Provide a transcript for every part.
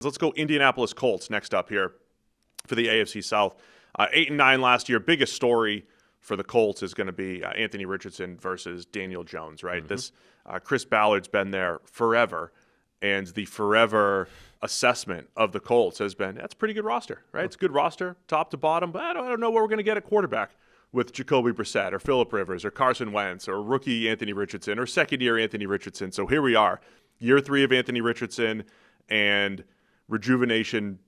Let's go Indianapolis Colts next up here for the AFC South. 8-9 last year. Biggest story for the Colts is going to be Anthony Richardson versus Daniel Jones, right? Mm-hmm. This Chris Ballard's been there forever, and the forever assessment of the Colts has been, that's a pretty good roster, right? It's a good roster, top to bottom, but I don't know what we're going to get at quarterback with Jacoby Brissett or Phillip Rivers or Carson Wentz or rookie Anthony Richardson or second-year Anthony Richardson. So here we are, year 3 of Anthony Richardson and rejuvenation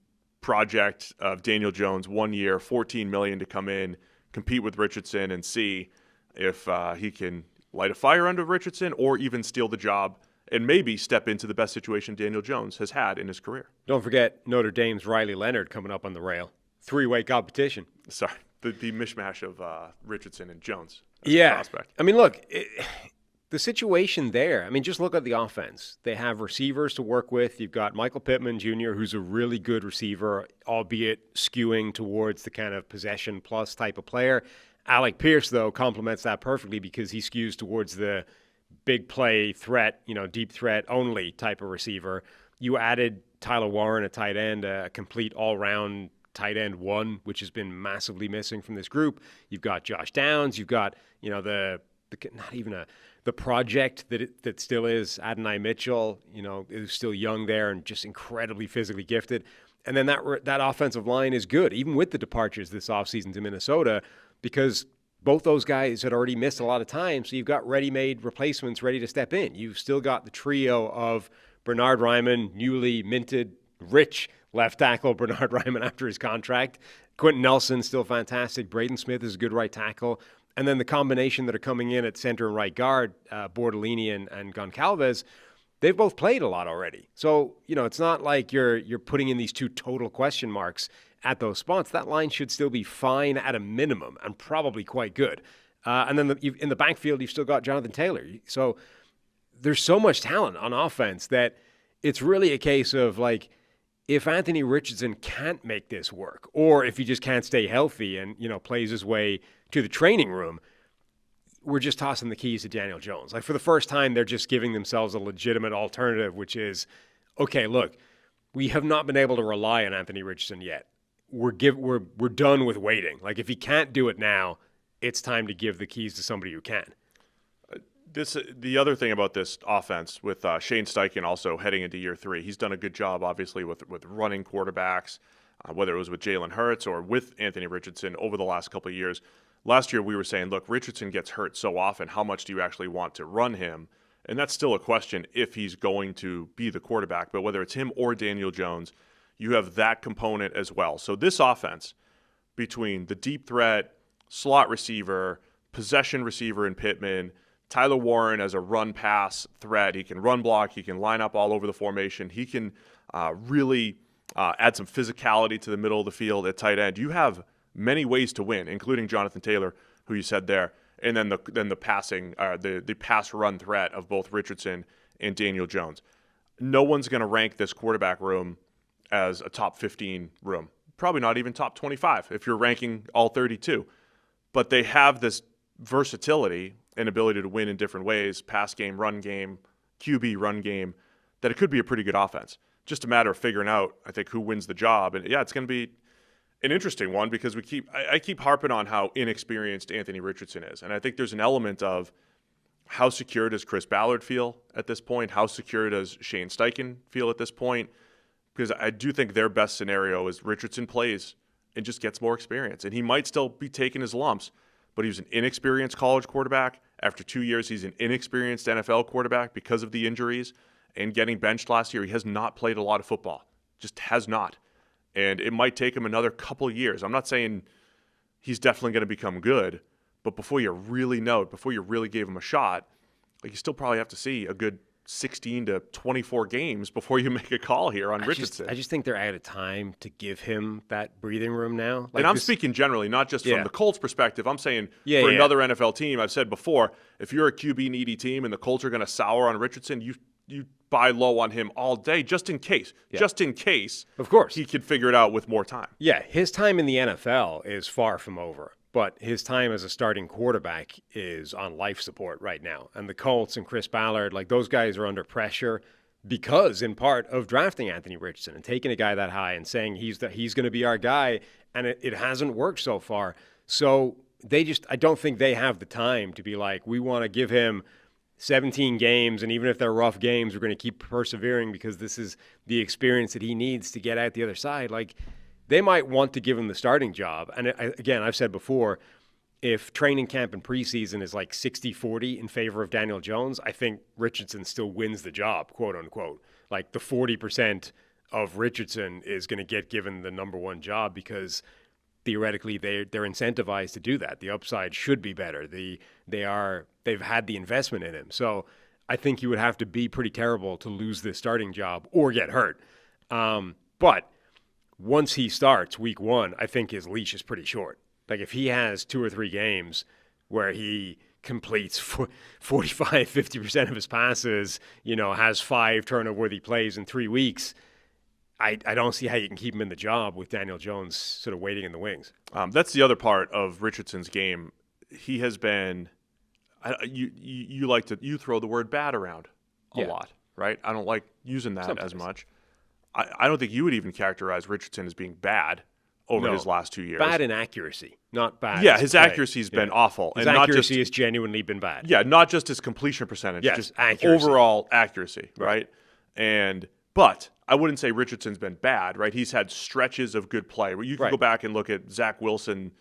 project of Daniel Jones, 1 year, $14 million to come in, compete with Richardson and see if he can light a fire under Richardson or even steal the job and maybe step into the best situation Daniel Jones has had in his career. Don't forget Notre Dame's Riley Leonard coming up on the rail. 3-way competition. Sorry, the mishmash of Richardson and Jones. Yeah. Prospect. I mean, look, the situation there, I mean, just look at the offense. They have receivers to work with. You've got Michael Pittman Jr., who's a really good receiver, albeit skewing towards the kind of possession plus type of player. Alec Pierce, though, complements that perfectly because he skews towards the big play threat, deep threat only type of receiver. You added Tyler Warren, a tight end, a complete all-round tight end 1, which has been massively missing from this group. You've got Josh Downs. You've got, the project that still is Adonai Mitchell, is still young there and just incredibly physically gifted. And then that offensive line is good, even with the departures this offseason to Minnesota, because both those guys had already missed a lot of time. So you've got ready-made replacements ready to step in. You've still got the trio of Bernhard Raimann, newly minted, rich left tackle Bernhard Raimann after his contract. Quentin Nelson, still fantastic. Braden Smith is a good right tackle. And then the combination that are coming in at center and right guard, Bordolini and Goncalves, they've both played a lot already. So, it's not like you're putting in these two total question marks at those spots. That line should still be fine at a minimum and probably quite good. And then in the backfield, you've still got Jonathan Taylor. So there's so much talent on offense that it's really a case of, like, if Anthony Richardson can't make this work, or if he just can't stay healthy and, plays his way to the training room, we're just tossing the keys to Daniel Jones. Like, for the first time, they're just giving themselves a legitimate alternative, which is, okay, look, we have not been able to rely on Anthony Richardson yet. We're done with waiting. Like, if he can't do it now, it's time to give the keys to somebody who can. The other thing about this offense with Shane Steichen also heading into year 3, he's done a good job, obviously, with running quarterbacks, whether it was with Jalen Hurts or with Anthony Richardson over the last couple of years. Last year we were saying, look, Richardson gets hurt so often. How much do you actually want to run him? And that's still a question if he's going to be the quarterback. But whether it's him or Daniel Jones, you have that component as well. So this offense, between the deep threat, slot receiver, possession receiver in Pittman, Tyler Warren as a run-pass threat. He can run block. He can line up all over the formation. He can really add some physicality to the middle of the field at tight end. You have many ways to win, including Jonathan Taylor, who you said there, and then the passing, the pass run threat of both Richardson and Daniel Jones. No one's going to rank this quarterback room as a top 15 room. Probably not even top 25 if you're ranking all 32. But they have this versatility and ability to win in different ways, pass game, run game, QB run game, that it could be a pretty good offense. Just a matter of figuring out, I think, who wins the job. And, yeah, it's going to be an interesting one because I keep harping on how inexperienced Anthony Richardson is. And I think there's an element of how secure does Chris Ballard feel at this point? How secure does Shane Steichen feel at this point? Because I do think their best scenario is Richardson plays and just gets more experience. And he might still be taking his lumps, but he was an inexperienced college quarterback. After 2 years, he's an inexperienced NFL quarterback because of the injuries and getting benched last year. He has not played a lot of football, just has not. And it might take him another couple of years. I'm not saying he's definitely going to become good, but before you really gave him a shot, you still probably have to see a good 16 to 24 games before you make a call here on Richardson. I just think they're out of time to give him that breathing room now. And I'm speaking generally, not just from the Colts perspective. I'm saying for another NFL team, I've said before, if you're a QB-needy team and the Colts are going to sour on Richardson, you buy low on him all day just in case. Yeah. Just in case. Of course. He could figure it out with more time. Yeah, his time in the NFL is far from over. But his time as a starting quarterback is on life support right now. And the Colts and Chris Ballard, those guys are under pressure because in part of drafting Anthony Richardson and taking a guy that high and saying he's going to be our guy, and it hasn't worked so far. So I don't think they have the time to be like, we want to give him 17 games, and even if they're rough games, we're going to keep persevering because this is the experience that he needs to get out the other side. Like, they might want to give him the starting job. And again, I've said before, if training camp and preseason is like 60-40 in favor of Daniel Jones, I think Richardson still wins the job, quote unquote. Like, the 40% of Richardson is going to get given the number one job because theoretically they're incentivized to do that. The upside should be better. They've had the investment in him. So I think you would have to be pretty terrible to lose this starting job or get hurt. But once he starts week one, I think his leash is pretty short. Like, if he has 2 or 3 games where he completes 45, 50% of his passes, has 5 turnover-worthy plays in 3 weeks, I don't see how you can keep him in the job with Daniel Jones sort of waiting in the wings. That's the other part of Richardson's game. He has been you throw the word bad around a lot, right? I don't like using that as much. I don't think you would even characterize Richardson as being bad over his last 2 years. Bad in accuracy, not bad. Yeah, his accuracy's been awful. His accuracy has genuinely been bad. Yeah, not just his completion percentage, just accuracy. Overall accuracy, right? But I wouldn't say Richardson's been bad, right? He's had stretches of good play. You can go back and look at Zach Wilson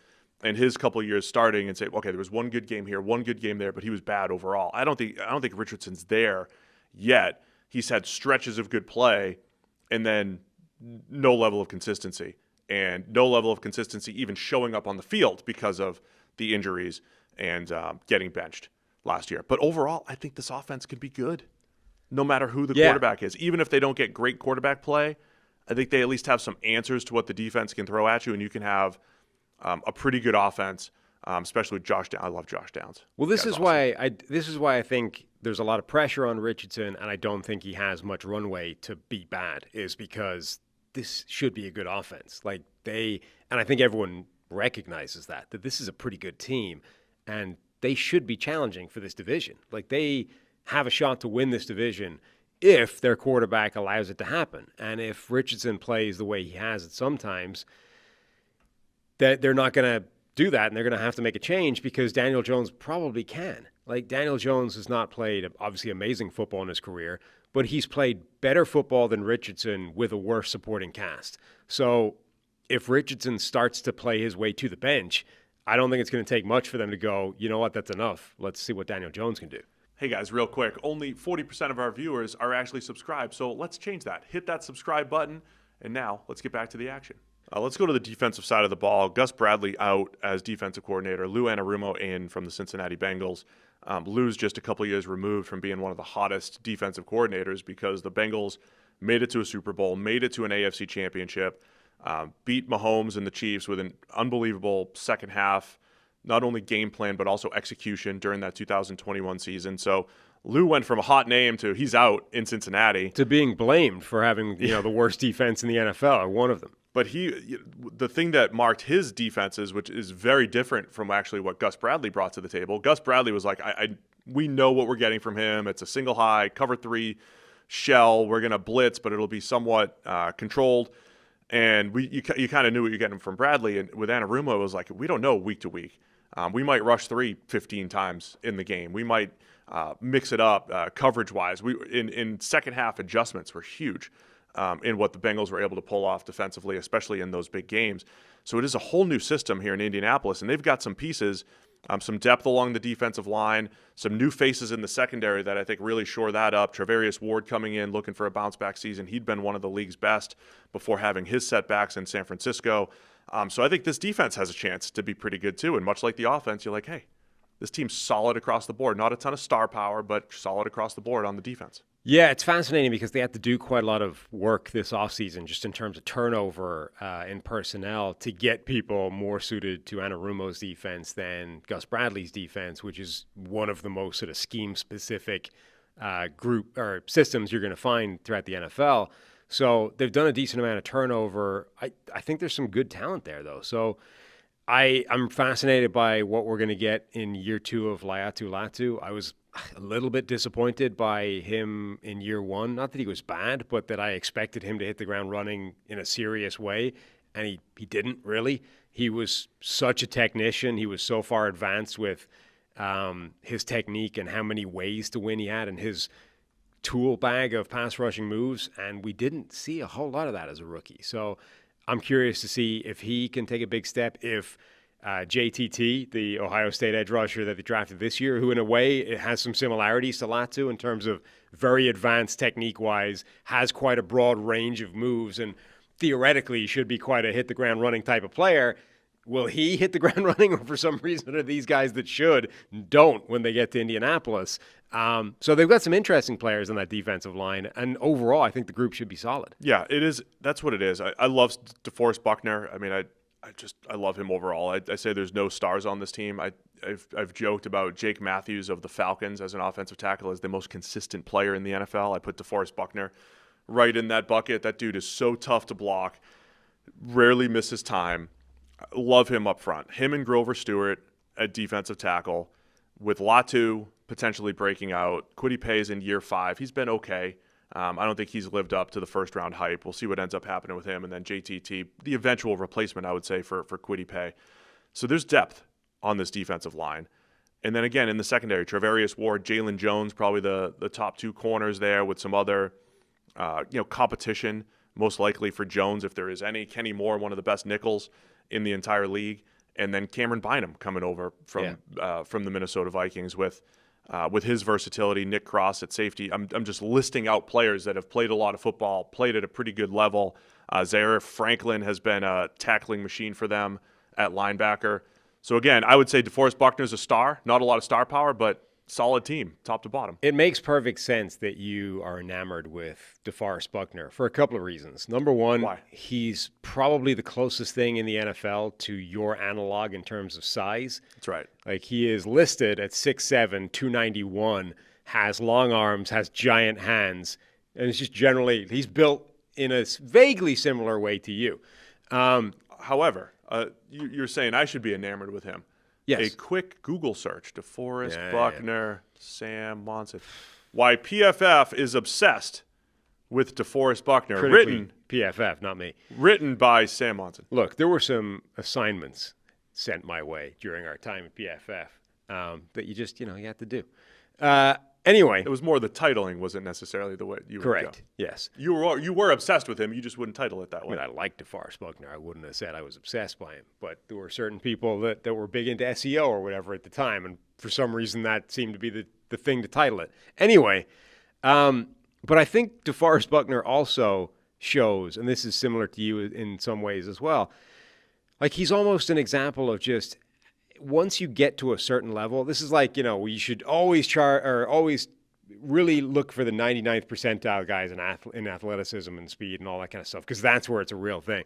and his couple of years starting and say, okay, there was one good game here, one good game there, but he was bad overall. I don't think Richardson's there yet. He's had stretches of good play and then no level of consistency. And no level of consistency even showing up on the field because of the injuries and getting benched last year. But overall, I think this offense could be good no matter who the quarterback is. Even if they don't get great quarterback play, I think they at least have some answers to what the defense can throw at you, and you can have a pretty good offense, especially with Josh Downs. I love Josh Downs. Well, this is why I think there's a lot of pressure on Richardson, and I don't think he has much runway to be bad, is because this should be a good offense. And I think everyone recognizes that this is a pretty good team, and they should be challenging for this division. Like, they have a shot to win this division if their quarterback allows it to happen. And if Richardson plays the way he has it sometimes, that they're not going to do that, and they're going to have to make a change because Daniel Jones probably can. Like, Daniel Jones has not played, obviously, amazing football in his career, but he's played better football than Richardson with a worse supporting cast. So if Richardson starts to play his way to the bench, I don't think it's going to take much for them to go, you know what, that's enough. Let's see what Daniel Jones can do. Hey guys, real quick, only 40% of our viewers are actually subscribed, so let's change that. Hit that subscribe button, and now let's get back to the action. Let's go to the defensive side of the ball. Gus Bradley out as defensive coordinator. Lou Anarumo in from the Cincinnati Bengals. Lou's just a couple of years removed from being one of the hottest defensive coordinators because the Bengals made it to a Super Bowl, made it to an AFC championship, beat Mahomes and the Chiefs with an unbelievable second half, not only game plan but also execution during that 2021 season. So Lou went from a hot name to he's out in Cincinnati to being blamed for having the worst defense in the NFL, or one of them. But the thing that marked his defenses, which is very different from actually what Gus Bradley brought to the table. Gus Bradley was like, we know what we're getting from him. It's a single high, cover 3 shell. We're going to blitz, but it'll be somewhat controlled. And you kind of knew what you're getting from Bradley. And with Anarumo, it was like, we don't know week to week. We might rush 3 15 times in the game. We might mix it up coverage-wise. In second half adjustments were huge. In what the Bengals were able to pull off defensively, especially in those big games. So it is a whole new system here in Indianapolis, and they've got some pieces, some depth along the defensive line, some new faces in the secondary that I think really shore that up. Travarius Ward coming in, looking for a bounce-back season. He'd been one of the league's best before having his setbacks in San Francisco. So I think this defense has a chance to be pretty good too, and much like the offense, you're like, hey, this team's solid across the board. Not a ton of star power, but solid across the board on the defense. Yeah, it's fascinating because they had to do quite a lot of work this offseason just in terms of turnover in personnel to get people more suited to Anarumo's defense than Gus Bradley's defense, which is one of the most sort of scheme-specific group or systems you're going to find throughout the NFL. So they've done a decent amount of turnover. I think there's some good talent there, though. So I'm fascinated by what we're going to get in year 2 of Laiatu Latu. I was a little bit disappointed by him in year one. Not that he was bad, but that I expected him to hit the ground running in a serious way, and he didn't really. He was such a technician. He was so far advanced with his technique and how many ways to win he had and his tool bag of pass rushing moves, and we didn't see a whole lot of that as a rookie. So I'm curious to see if he can take a big step, if JTT, the Ohio State edge rusher that they drafted this year, who in a way it has some similarities to Latu in terms of very advanced technique-wise, has quite a broad range of moves, and theoretically should be quite a hit-the-ground-running type of player. Will he hit the ground running, or for some reason are these guys that don't when they get to Indianapolis? So they've got some interesting players on that defensive line, and overall I think the group should be solid. Yeah, it is. That's what it is. I love DeForest Buckner. I mean, I love him overall. I say there's no stars on this team. I've joked about Jake Matthews of the Falcons as an offensive tackle as the most consistent player in the NFL. I put DeForest Buckner right in that bucket. That dude is so tough to block, rarely misses time. Love him up front. Him and Grover Stewart at defensive tackle, with Latu potentially breaking out. Kwity Paye's in year 5. He's been okay. I don't think he's lived up to the first-round hype. We'll see what ends up happening with him. And then JTT, the eventual replacement, I would say, for Kwity Paye. So there's depth on this defensive line. And then again, in the secondary, Travarius Ward, Jalen Jones, probably the top 2 corners there with some other competition, most likely for Jones if there is any. Kenny Moore, one of the best nickels in the entire league. And then Cameron Bynum coming over from the Minnesota Vikings with his versatility. Nick Cross at safety. I'm just listing out players that have played a lot of football, played at a pretty good level. Zaire Franklin has been a tackling machine for them at linebacker. So again, I would say DeForest Buckner's a star. Not a lot of star power, but solid team, top to bottom. It makes perfect sense that you are enamored with DeForest Buckner for a couple of reasons. Number one, Why? He's probably the closest thing in the NFL to your analog in terms of size. That's right. Like, he is listed at 6'7", 291, has long arms, has giant hands, and it's just generally, he's built in a vaguely similar way to you. However, you're saying I should be enamored with him. Yes. A quick Google search, DeForest Buckner, Sam Monson. Why PFF is obsessed with DeForest Buckner. Critically, PFF, not me. Written by Sam Monson. Look, there were some assignments sent my way during our time at PFF that you just, you had to do. Anyway. It was more the titling wasn't necessarily the way you would correct. go. Yes. You were obsessed with him. You just wouldn't title it that way. I mean, I liked DeForest Buckner. I wouldn't have said I was obsessed by him. But there were certain people that were big into SEO or whatever at the time, and for some reason that seemed to be the thing to title it. Anyway, but I think DeForest Buckner also shows, and this is similar to you in some ways as well, like, he's almost an example of just once you get to a certain level, this is like, you should always always really look for the 99th percentile guys in athleticism and speed and all that kind of stuff, because that's where it's a real thing.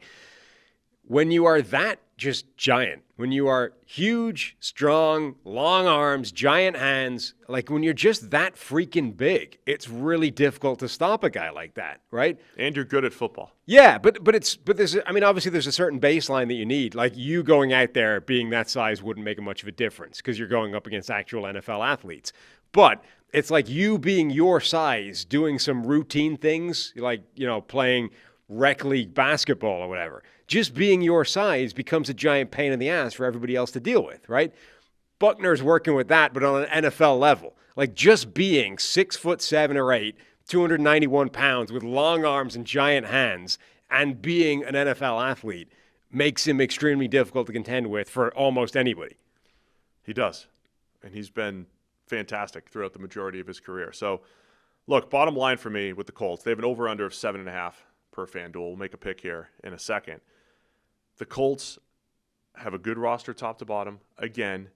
When you are that just giant, when you are huge, strong, long arms, giant hands, like when you're just that freaking big, it's really difficult to stop a guy like that, right? And you're good at football. Yeah, but there's, I mean, obviously there's a certain baseline that you need. Like, you going out there being that size wouldn't make much of a difference because you're going up against actual NFL athletes. But it's like you being your size, doing some routine things, like, playing rec league basketball or whatever. Just being your size becomes a giant pain in the ass for everybody else to deal with, right? Buckner's working with that, but on an NFL level. Like, just being 6'7" or 8", 291 pounds with long arms and giant hands, and being an NFL athlete makes him extremely difficult to contend with for almost anybody. He does. And he's been fantastic throughout the majority of his career. So, look, bottom line for me with the Colts, they have an over-under of 7.5 per FanDuel. We'll make a pick here in a second. The Colts have a good roster top to bottom. Again,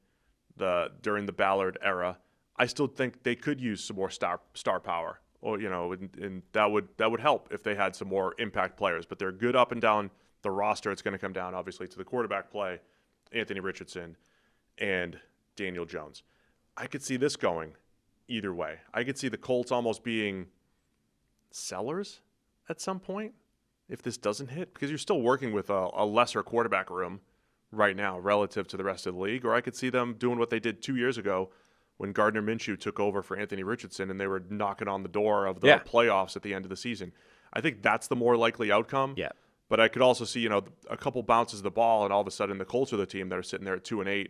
during the Ballard era, I still think they could use some more star power. Or, and that would help if they had some more impact players. But they're good up and down the roster. It's going to come down, obviously, to the quarterback play, Anthony Richardson and Daniel Jones. I could see this going either way. I could see the Colts almost being sellers at some point if this doesn't hit, because you're still working with a lesser quarterback room right now relative to the rest of the league. Or I could see them doing what they did 2 years ago when Gardner Minshew took over for Anthony Richardson and they were knocking on the door of the Yeah. playoffs at the end of the season. I think that's the more likely outcome. Yeah. But I could also see, a couple bounces of the ball, and all of a sudden the Colts are the team that are sitting there at 2-8,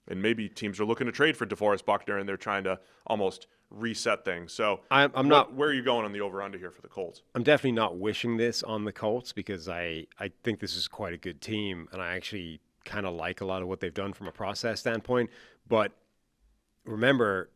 and maybe teams are looking to trade for DeForest Buckner, and they're trying to almost reset things. So I'm not. Where are you going on the over/under here for the Colts? I'm definitely not wishing this on the Colts because I think this is quite a good team, and I actually kind of like a lot of what they've done from a process standpoint. But remember,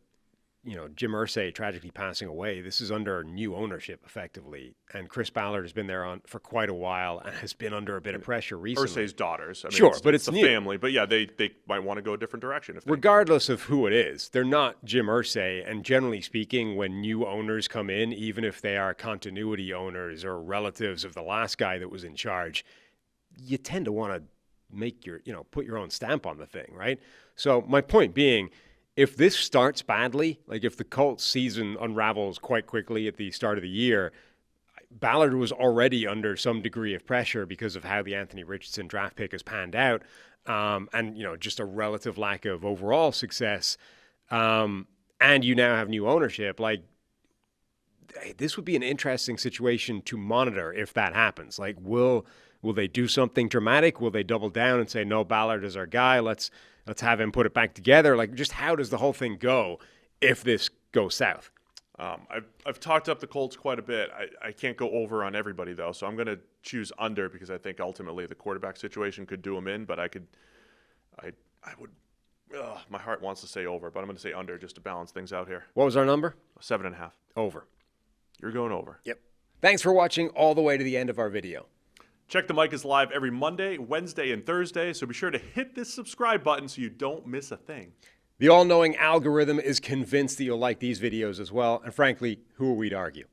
Jim Irsay tragically passing away. This is under new ownership, effectively, and Chris Ballard has been there for quite a while and has been under a bit of pressure recently. Irsay's daughters. I mean, Sure, but it's it's the new. family. But yeah, they might want to go a different direction. Regardless of who it is, they're not Jim Irsay. And generally speaking, when new owners come in, even if they are continuity owners or relatives of the last guy that was in charge, you tend to want to make put your own stamp on the thing, right? So my point being, if this starts badly, like if the Colts season unravels quite quickly at the start of the year, Ballard was already under some degree of pressure because of how the Anthony Richardson draft pick has panned out, and just a relative lack of overall success. And you now have new ownership. Like, this would be an interesting situation to monitor if that happens. Like, will they do something dramatic? Will they double down and say, no, Ballard is our guy, let's have him put it back together? Like, just how does the whole thing go if this goes south? I've talked up the Colts quite a bit. I can't go over on everybody, though, so I'm going to choose under because I think ultimately the quarterback situation could do them in, but I would my heart wants to say over, but I'm going to say under just to balance things out here. What was our number? 7.5. Over. You're going over. Yep. Thanks for watching all the way to the end of our video. Check the Mic is live every Monday, Wednesday, and Thursday, so be sure to hit this subscribe button so you don't miss a thing. The all-knowing algorithm is convinced that you'll like these videos as well, and frankly, who are we to argue?